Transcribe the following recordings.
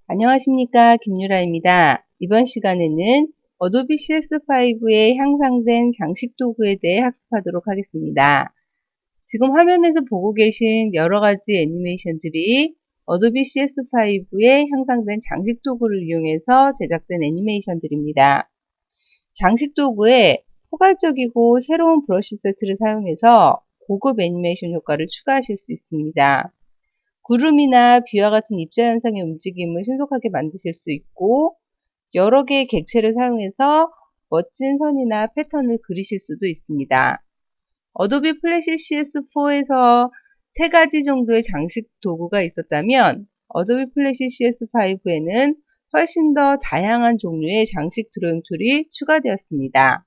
안녕하십니까, 김유라입니다. 이번 시간에는 어도비 CS5에 향상된 장식 도구에 대해 학습하도록 하겠습니다. 지금 화면에서 보고 계신 여러 가지 애니메이션들이 어도비 CS5에 향상된 장식 도구를 이용해서 제작된 애니메이션들입니다. 장식 도구에 포괄적이고 새로운 브러쉬 세트를 사용해서 고급 애니메이션 효과를 추가하실 수 있습니다. 구름이나 비와 같은 입자 현상의 움직임을 신속하게 만드실 수 있고, 여러 개의 객체를 사용해서 멋진 선이나 패턴을 그리실 수도 있습니다. 어도비 플래시 CS4에서 세 가지 정도의 장식 도구가 있었다면 어도비 플래시 CS5에는 훨씬 더 다양한 종류의 장식 드로잉 툴이 추가되었습니다.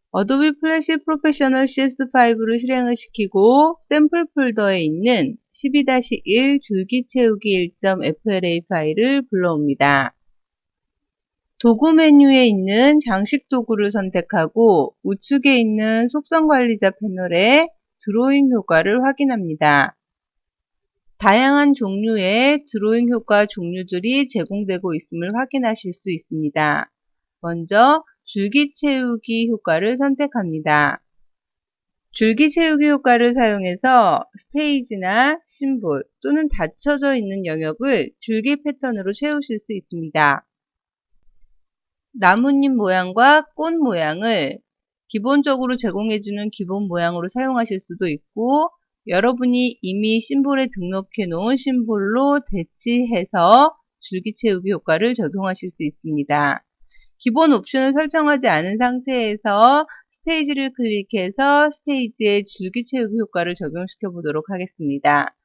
어도비 플래시 프로페셔널 CS5를 실행을 시키고 샘플 폴더에 있는 12-1 줄기 채우기 1.FLA 파일을 불러옵니다. 도구 메뉴에 있는 장식 도구를 선택하고 우측에 있는 속성 관리자 패널에 드로잉 효과를 확인합니다. 다양한 종류의 드로잉 효과 종류들이 제공되고 있음을 확인하실 수 있습니다. 먼저 줄기 채우기 효과를 선택합니다. 줄기 채우기 효과를 사용해서 스테이지나 심볼 또는 닫혀져 있는 영역을 줄기 패턴으로 채우실 수 있습니다. 나뭇잎 모양과 꽃 모양을 기본적으로 제공해주는 기본 모양으로 사용하실 수도 있고, 여러분이 이미 심볼에 등록해 놓은 심볼로 대치해서 줄기 채우기 효과를 적용하실 수 있습니다. 기본 옵션을 설정하지 않은 상태에서 스테이지를 클릭해서 스테이지의 줄기 채우기 효과를 적용시켜 보도록 하겠습니다.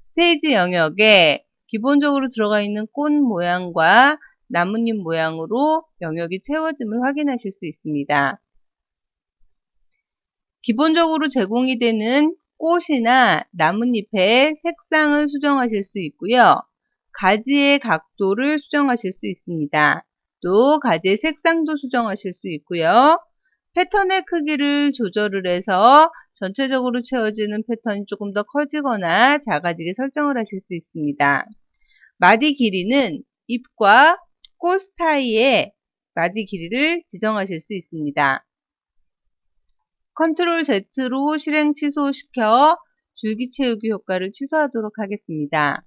스테이지 영역에 기본적으로 들어가 있는 꽃 모양과 나뭇잎 모양으로 영역이 채워짐을 확인하실 수 있습니다. 기본적으로 제공이 되는 꽃이나 나뭇잎의 색상을 수정하실 수 있고요. 가지의 각도를 수정하실 수 있습니다. 또 가지의 색상도 수정하실 수 있고요. 패턴의 크기를 조절을 해서 전체적으로 채워지는 패턴이 조금 더 커지거나 작아지게 설정을 하실 수 있습니다. 마디 길이는 잎과 꽃 사이에 마디 길이를 지정하실 수 있습니다. 컨트롤 Z로 실행 취소시켜 줄기 채우기 효과를 취소하도록 하겠습니다.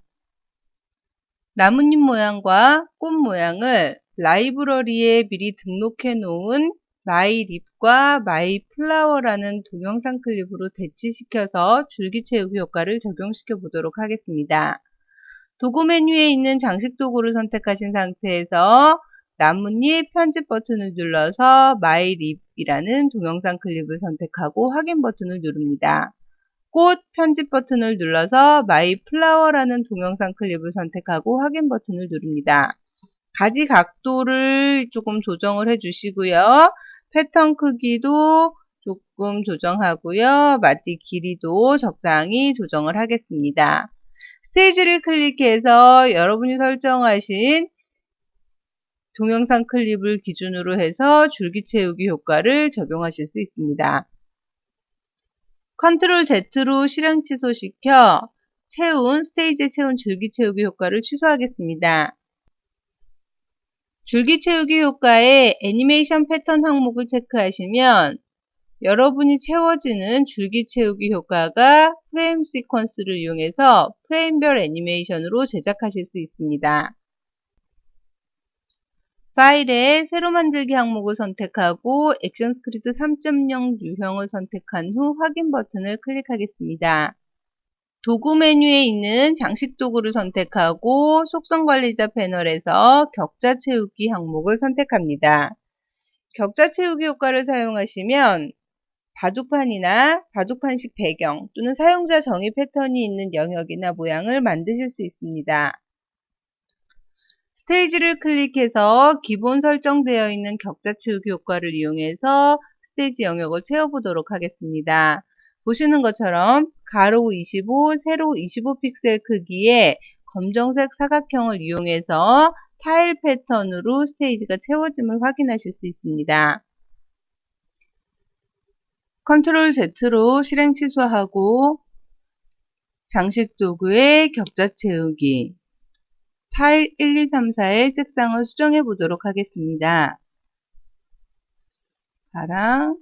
나뭇잎 모양과 꽃 모양을 라이브러리에 미리 등록해 놓은 마이 립과 마이 플라워라는 동영상 클립으로 대치시켜서 줄기 채우기 효과를 적용시켜 보도록 하겠습니다. 도구 메뉴에 있는 장식 도구를 선택하신 상태에서 나뭇잎 편집 버튼을 눌러서 마이 립이라는 동영상 클립을 선택하고 확인 버튼을 누릅니다. 꽃 편집 버튼을 눌러서 마이 플라워라는 동영상 클립을 선택하고 확인 버튼을 누릅니다. 가지 각도를 조금 조정을 해주시고요. 패턴 크기도 조금 조정하고요. 마디 길이도 적당히 조정을 하겠습니다. 스테이지를 클릭해서 여러분이 설정하신 동영상 클립을 기준으로 해서 줄기 채우기 효과를 적용하실 수 있습니다. 컨트롤 Z로 실행 취소시켜 스테이지에 채운 줄기 채우기 효과를 취소하겠습니다. 줄기 채우기 효과의 애니메이션 패턴 항목을 체크하시면 여러분이 채워지는 줄기 채우기 효과가 프레임 시퀀스를 이용해서 프레임별 애니메이션으로 제작하실 수 있습니다. 파일에 새로 만들기 항목을 선택하고 액션 스크립트 3.0 유형을 선택한 후 확인 버튼을 클릭하겠습니다. 도구 메뉴에 있는 장식 도구를 선택하고 속성 관리자 패널에서 격자 채우기 항목을 선택합니다. 격자 채우기 효과를 사용하시면 바둑판이나 바둑판식 배경 또는 사용자 정의 패턴이 있는 영역이나 모양을 만드실 수 있습니다. 스테이지를 클릭해서 기본 설정되어 있는 격자 채우기 효과를 이용해서 스테이지 영역을 채워보도록 하겠습니다. 보시는 것처럼 가로 25, 세로 25 픽셀 크기의 검정색 사각형을 이용해서 타일 패턴으로 스테이지가 채워짐을 확인하실 수 있습니다. 컨트롤 Z로 실행 취소하고 장식 도구의 격자 채우기, 타일 1, 2, 3, 4의 색상을 수정해 보도록 하겠습니다. 파랑,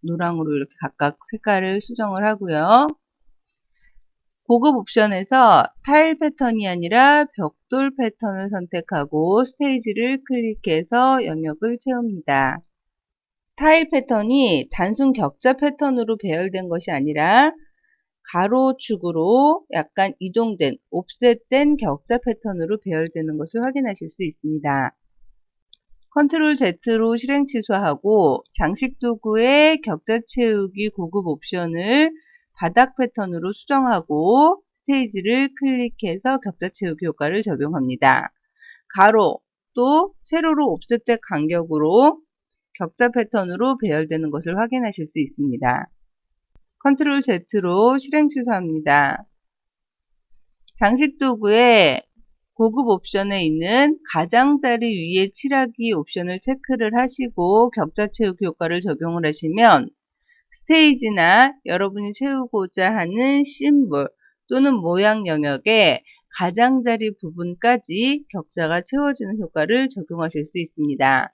노랑으로 이렇게 각각 색깔을 수정을 하고요. 고급 옵션에서 타일 패턴이 아니라 벽돌 패턴을 선택하고 스테이지를 클릭해서 영역을 채웁니다. 타일 패턴이 단순 격자 패턴으로 배열된 것이 아니라 가로축으로 약간 이동된, 옵셋된 격자 패턴으로 배열되는 것을 확인하실 수 있습니다. 컨트롤 Z로 실행 취소하고 장식 도구의 격자 채우기 고급 옵션을 바닥 패턴으로 수정하고 스테이지를 클릭해서 격자 채우기 효과를 적용합니다. 가로 또 세로로 옵셋된 간격으로 격자 패턴으로 배열되는 것을 확인하실 수 있습니다. 컨트롤 Z로 실행 취소합니다. 장식 도구의 고급 옵션에 있는 가장자리 위에 칠하기 옵션을 체크를 하시고 격자 채우기 효과를 적용을 하시면 스테이지나 여러분이 채우고자 하는 심볼 또는 모양 영역의 가장자리 부분까지 격자가 채워지는 효과를 적용하실 수 있습니다.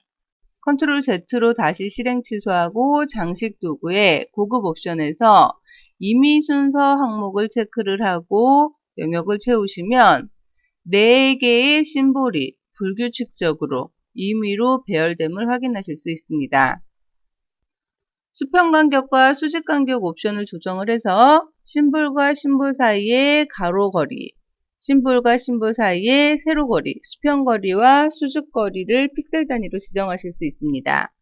컨트롤 Z로 다시 실행 취소하고 장식 도구의 고급 옵션에서 임의 순서 항목을 체크를 하고 영역을 채우시면 4개의 심볼이 불규칙적으로 임의로 배열됨을 확인하실 수 있습니다. 수평 간격과 수직 간격 옵션을 조정을 해서 심볼과 심볼 사이의 가로 거리, 심볼과 심볼 사이의 세로 거리, 수평 거리와 수직 거리를 픽셀 단위로 지정하실 수 있습니다.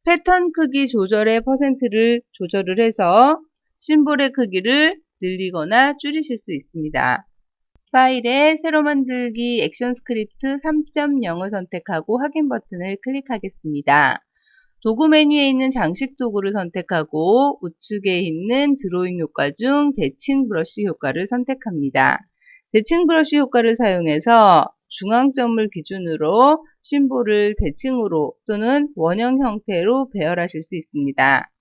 패턴 크기 조절의 퍼센트를 조절을 해서 심볼의 크기를 늘리거나 줄이실 수 있습니다. 파일에 새로 만들기 액션 스크립트 3.0을 선택하고 확인 버튼을 클릭하겠습니다. 도구 메뉴에 있는 장식 도구를 선택하고 우측에 있는 드로잉 효과 중 대칭 브러쉬 효과를 선택합니다. 대칭 브러쉬 효과를 사용해서 중앙점을 기준으로 심볼을 대칭으로 또는 원형 형태로 배열하실 수 있습니다.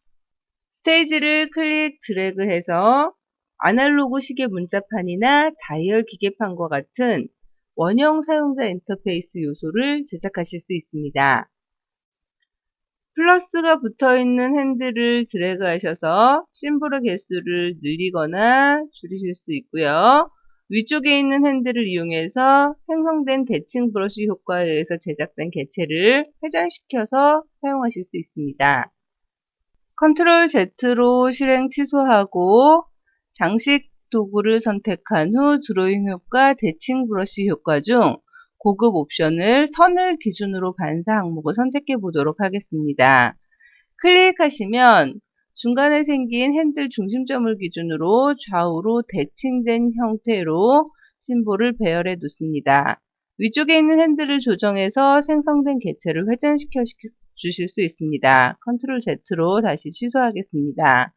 스테이지를 클릭 드래그해서 아날로그 시계 문자판이나 다이얼 기계판과 같은 원형 사용자 인터페이스 요소를 제작하실 수 있습니다. 플러스가 붙어있는 핸들을 드래그 하셔서 심볼의 개수를 늘리거나 줄이실 수 있고요. 위쪽에 있는 핸들을 이용해서 생성된 대칭 브러쉬 효과에 의해서 제작된 개체를 회전시켜서 사용하실 수 있습니다. 컨트롤 Z로 실행 취소하고 장식 도구를 선택한 후 드로잉 효과, 대칭 브러쉬 효과 중 고급 옵션을 선을 기준으로 반사 항목을 선택해 보도록 하겠습니다. 클릭하시면 중간에 생긴 핸들 중심점을 기준으로 좌우로 대칭된 형태로 심볼을 배열해 놓습니다. 위쪽에 있는 핸들을 조정해서 생성된 개체를 회전시켜 주실 수 있습니다. 컨트롤 Z로 다시 취소하겠습니다.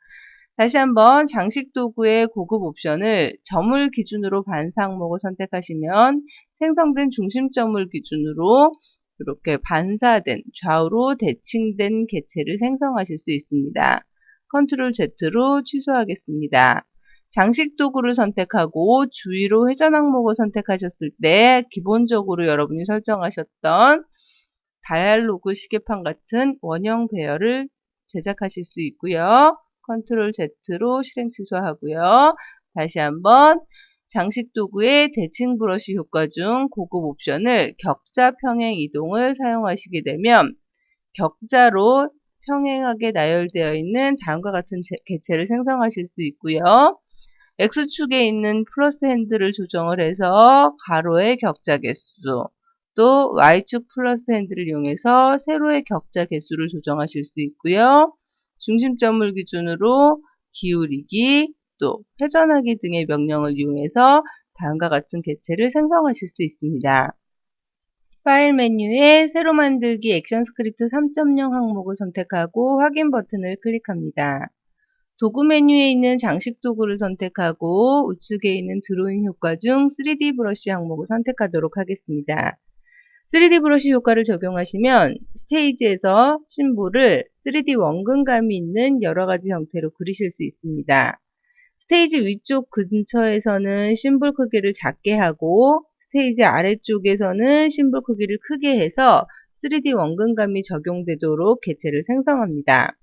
다시 한번 장식 도구의 고급 옵션을 점을 기준으로 반사 항목을 선택하시면 생성된 중심점을 기준으로 이렇게 반사된 좌우로 대칭된 개체를 생성하실 수 있습니다. 컨트롤 Z로 취소하겠습니다. 장식 도구를 선택하고 주위로 회전 항목을 선택하셨을 때 기본적으로 여러분이 설정하셨던 다이얼로그 시계판 같은 원형 배열을 제작하실 수 있고요. 컨트롤 Z로 실행 취소하고요. 다시 한번 장식 도구의 대칭 브러쉬 효과 중 고급 옵션을 격자 평행 이동을 사용하시게 되면 격자로 평행하게 나열되어 있는 다음과 같은 개체를 생성하실 수 있고요. X축에 있는 플러스 핸들을 조정을 해서 가로의 격자 개수, 또 Y축 플러스 핸들을 이용해서 세로의 격자 개수를 조정하실 수 있고요. 중심점을 기준으로 기울이기, 또 회전하기 등의 명령을 이용해서 다음과 같은 개체를 생성하실 수 있습니다. 파일 메뉴에 새로 만들기 액션 스크립트 3.0 항목을 선택하고 확인 버튼을 클릭합니다. 도구 메뉴에 있는 장식 도구를 선택하고 우측에 있는 드로잉 효과 중 3D 브러쉬 항목을 선택하도록 하겠습니다. 3D 브러쉬 효과를 적용하시면 스테이지에서 심볼을 3D 원근감이 있는 여러가지 형태로 그리실 수 있습니다. 스테이지 위쪽 근처에서는 심볼 크기를 작게 하고 스테이지 아래쪽에서는 심볼 크기를 크게 해서 3D 원근감이 적용되도록 객체를 생성합니다.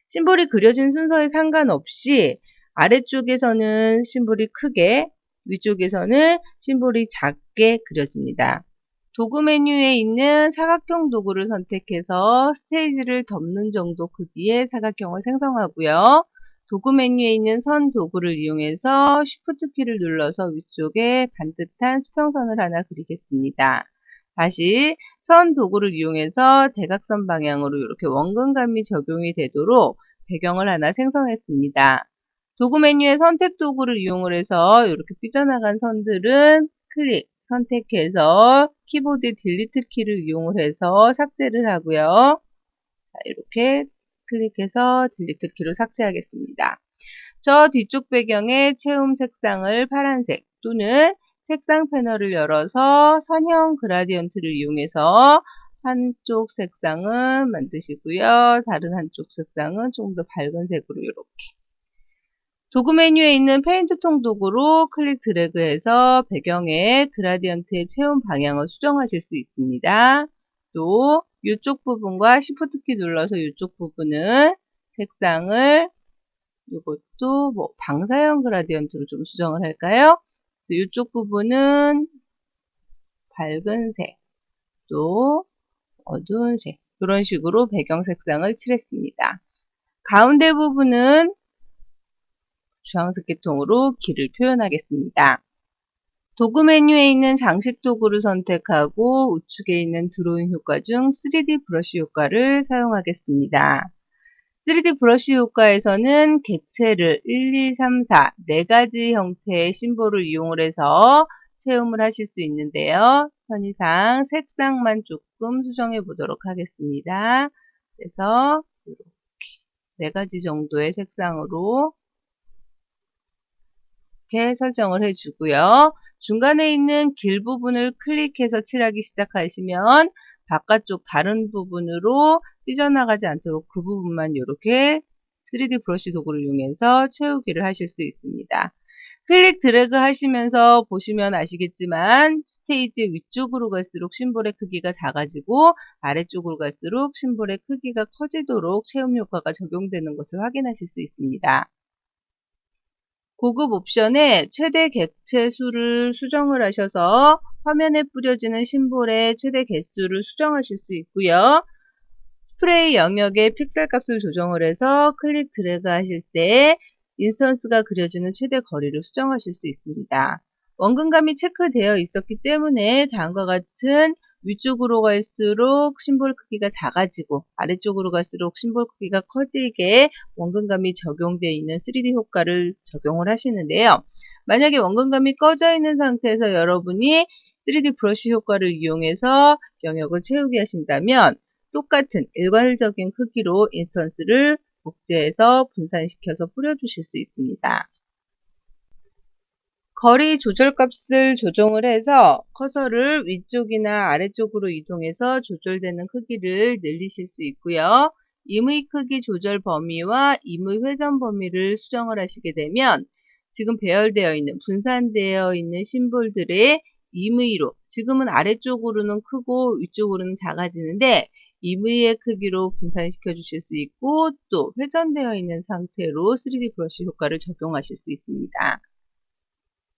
심볼이 그려진 순서에 상관없이 아래쪽에서는 심볼이 크게, 위쪽에서는 심볼이 작게 그려집니다. 도구 메뉴에 있는 사각형 도구를 선택해서 스테이지를 덮는 정도 크기의 사각형을 생성하고요. 도구 메뉴에 있는 선 도구를 이용해서 Shift 키를 눌러서 위쪽에 반듯한 수평선을 하나 그리겠습니다. 다시 선 도구를 이용해서 대각선 방향으로 이렇게 원근감이 적용이 되도록 배경을 하나 생성했습니다. 도구 메뉴의 선택 도구를 이용해서 이렇게 삐져나간 선들은 클릭, 선택해서 키보드 딜리트 키를 이용해서 삭제를 하고요. 자, 이렇게 클릭해서 딜리트 키로 삭제하겠습니다. 저 뒤쪽 배경의 채움 색상을 파란색 또는 색상 패널을 열어서 선형 그라디언트를 이용해서 한쪽 색상은 만드시고요. 다른 한쪽 색상은 조금 더 밝은 색으로 이렇게. 도구 메뉴에 있는 페인트 통 도구로 클릭 드래그해서 배경의 그라디언트의 채움 방향을 수정하실 수 있습니다. 또 이쪽 부분과 Shift 키 눌러서 이쪽 부분은 색상을 이것도 뭐 방사형 그라디언트로 좀 수정을 할까요? 이쪽 부분은 밝은 색, 또 어두운 색, 이런 식으로 배경 색상을 칠했습니다. 가운데 부분은 주황색 계통으로 길을 표현하겠습니다. 도구 메뉴에 있는 장식 도구를 선택하고 우측에 있는 드로잉 효과 중 3D 브러쉬 효과를 사용하겠습니다. 3D 브러쉬 효과에서는 객체를 1, 2, 3, 4, 4가지 형태의 심볼을 이용을 해서 채움을 하실 수 있는데요. 편의상 색상만 조금 수정해 보도록 하겠습니다. 그래서 이렇게 4가지 정도의 색상으로 이렇게 설정을 해주고요. 중간에 있는 길 부분을 클릭해서 칠하기 시작하시면 바깥쪽 다른 부분으로 삐져나가지 않도록 그 부분만 이렇게 3D 브러쉬 도구를 이용해서 채우기를 하실 수 있습니다. 클릭 드래그 하시면서 보시면 아시겠지만 스테이지 위쪽으로 갈수록 심볼의 크기가 작아지고 아래쪽으로 갈수록 심볼의 크기가 커지도록 채움 효과가 적용되는 것을 확인하실 수 있습니다. 고급 옵션에 최대 객체 수를 수정을 하셔서 화면에 뿌려지는 심볼의 최대 개수를 수정하실 수 있고요. 스프레이 영역의 픽셀 값을 조정을 해서 클릭 드래그 하실 때 인스턴스가 그려지는 최대 거리를 수정하실 수 있습니다. 원근감이 체크되어 있었기 때문에 다음과 같은 위쪽으로 갈수록 심볼 크기가 작아지고 아래쪽으로 갈수록 심볼 크기가 커지게 원근감이 적용되어 있는 3D 효과를 적용을 하시는데요. 만약에 원근감이 꺼져 있는 상태에서 여러분이 3D 브러쉬 효과를 이용해서 영역을 채우게 하신다면 똑같은 일괄적인 크기로 인스턴스를 복제해서 분산시켜서 뿌려주실 수 있습니다. 거리 조절 값을 조정을 해서 커서를 위쪽이나 아래쪽으로 이동해서 조절되는 크기를 늘리실 수 있고요. 임의 크기 조절 범위와 임의 회전 범위를 수정을 하시게 되면 지금 배열되어 있는 분산되어 있는 심볼들의 임의로 지금은 아래쪽으로는 크고 위쪽으로는 작아지는데 임의의 크기로 분산시켜 주실 수 있고 또 회전되어 있는 상태로 3D 브러쉬 효과를 적용하실 수 있습니다.